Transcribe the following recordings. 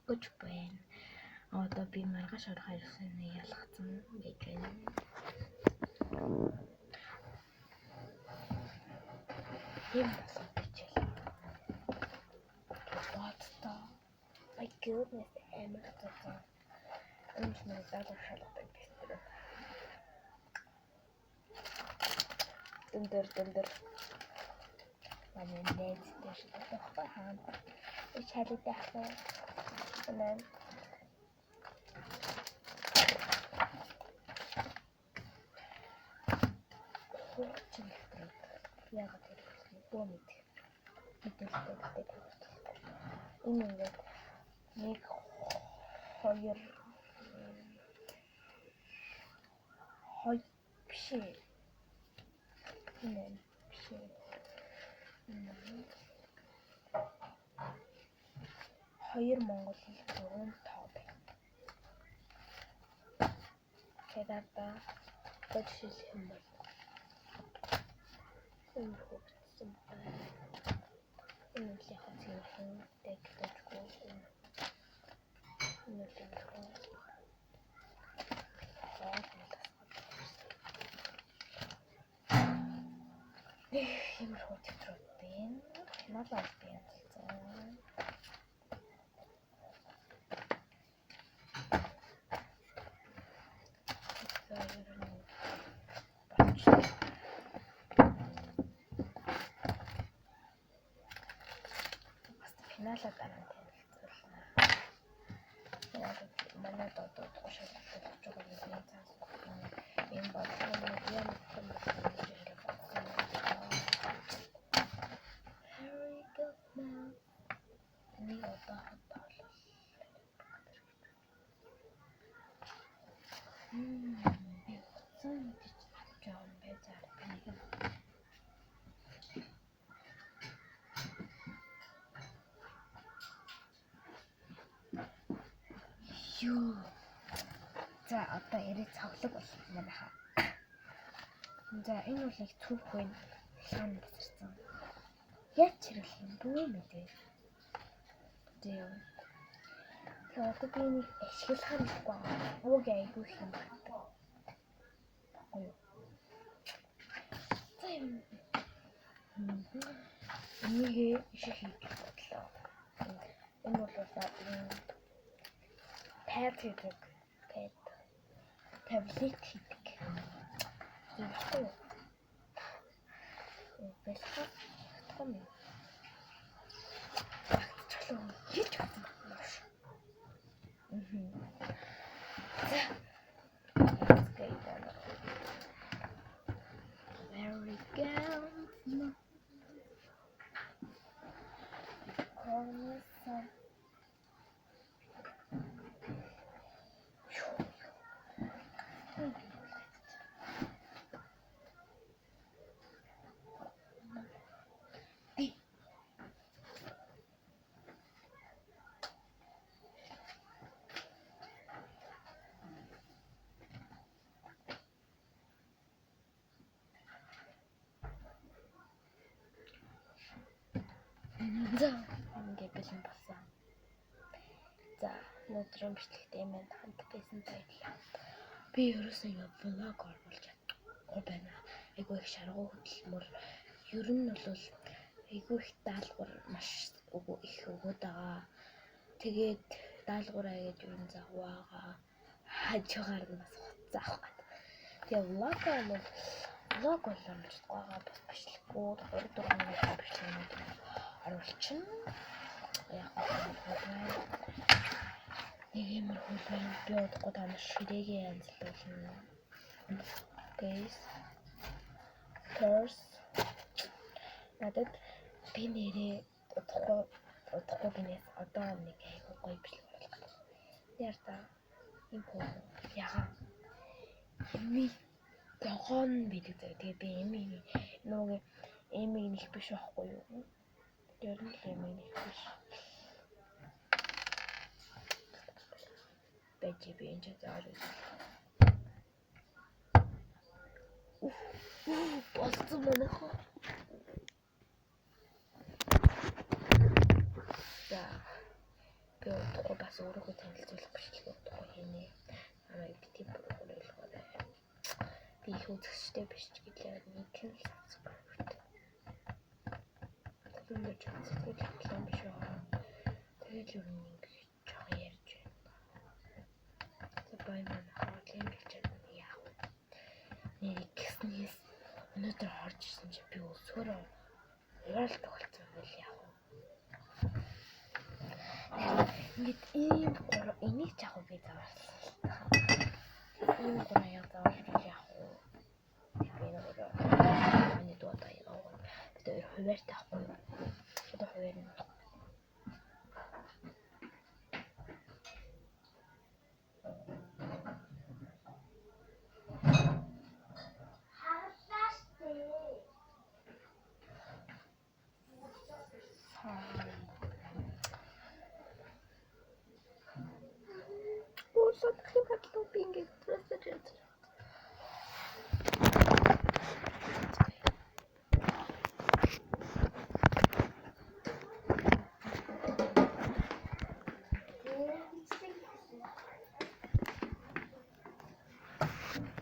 гэж байна. Одоо би маргааш орох хэрэгсэнд ялгцсан байж байна. Ийм болох хичээл. What the? My goodness, амар цацаа. Энд нэг даалгавар шалгадаг гэсэн. Дүндэр. Манай найзтай шалгахгүй хаана. Шалгадаг хаа. Нэн. Яагаад гэвэл бомит мэдээлэлтэй энэ ингээд 1 2 биш энэ биш 2 монгол хэл 3 тоо байна. Тэгээд бодшил юм бол энэ хөгжсөн байна. Энэ л яг зөвхөн тегтэжгүй энэ л юм хөгжтрүүд байна. Малаа байна. Финалаа гараад танилцуулна. Манай додод гошолтой болж байгаа юм цаас. Энэ бодлого нь яг Юу. За одоо ярий цавлаг болох юм байна. За энэ бол их цүрх байна. Шаан босэрсэн. Яаж чирэх юм бүү мэдээ. Тэгээ одоо би нэг ашиглах юм байна. Ууг айгүй юм байна. Ой. За юм. Энийг ишээ хийж бодлоо. Энэ бол пэд хийдэг. Таблет хийдэг. Энэ хөө. Бэлхээ. Том юм. Чөлөө хийж чадсан байна. За. There we go. За ингээд бэлэн болсон. За өнөөдрийн бичлэгтэй юм хамт байсан баярлалаа. Би ерөөсөө яг влог оруулж чадахгүй байна. Айгүй их шаргуу хөдөлмөр. Ер нь бол айгүй их даалгавар маш их өгöd байгаа. Тэгээд даалгавраа гэж юу заваагаа хажуугаар нь бас хуцаа авах гэдэг. Тэгээ влог оруулж байгаа бас бичлэггүй 24 минут бичлэг оруулчихна. Яг нэг юм хөлбөр би удахгүй та нар ширээгээ янзлуулна. Guys. Curse. Надад би нэрээ удахгүй гинээс одоо нэг айгүй гоё бичлэг оруулах гэдэг. Яар та юм хөө яга. Эми тогоон бидэг. Тэгээ би нөгөө эмиг нэг биш байхгүй юу? Ер нь л эмиг нэг биш. Бэжи би энэ зааж. Болсон байна хаа. За. Би би удахгүй бас өөрийгөө танилцуулах бичлэгээ удахгүй хийнэ. Намайг бити бүрээр ойлгоорой. Би их үзэгчтэй биш ч гэлээ нэг л subscribe. Тэгвэл ч сэтгэл хөдлөн биш аа. Тэгэл юу нэг жоо ярьж байна. За бай мэн хаад юм гэж яах вэ? Нэр гиснээс өнөөдөр харж ирсэн чи би өсөөрөө уурал тоглосон байл яах вэ? Ингээд ийм гурав энийг ч яг би зааварлаа. Ийм гурав яг зааварлаа яах вэ? Би нөгөө миний дуудаа яваа. Бид хоёр хуваар таахгүй. Одоо хуваар нь. Уусан хэм хатлуу би ингээд президент.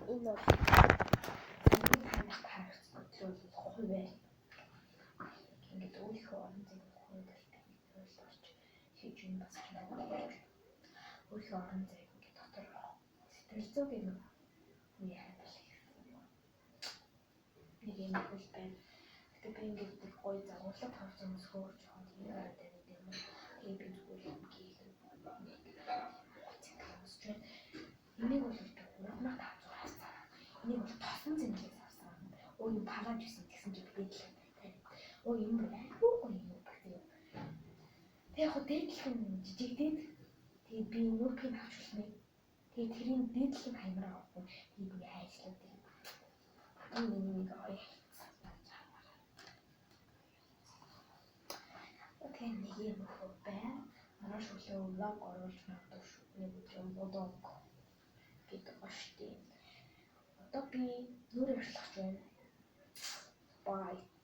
Энэ хуваар ингээд өөрийнхөө орон зайг хөөдөлтэй ойлгож хийж юм бас өөрийнхөө орон зайг ингээд дотор сэтгэл зүйн нэг үе хайбал нэг юм хөл байна. Гэтэ би ингээд гоё загварлаг тавьсан хүмүүс хөөрж жоохон тийм байдаг юм. Тэгээ би зүгээр юм гээгүй. Энийг бол урмаа тавьж байгаа. Энийг бол тосон зэмлээс авсан. Өө юм палаж гэсэн тэгсэн чи бид л оо юм байна. Оо юм байна. Тэг яг дээдлэх нь жижигдээд тэгээд би нүүрхийг авчихсан. Тэгээд тэрийн дээдлэх нь хаймраа авахгүй. Тэгээд би хайшлаад тийм нэг ой. Тэгээд нэг юм хөө байна. Манай шүлээ влог оруулж магадгүй шүү. Нэг юм бодоо гэдэг баштий. Одоо би нүрээ ажиллах гэж байна. Bye.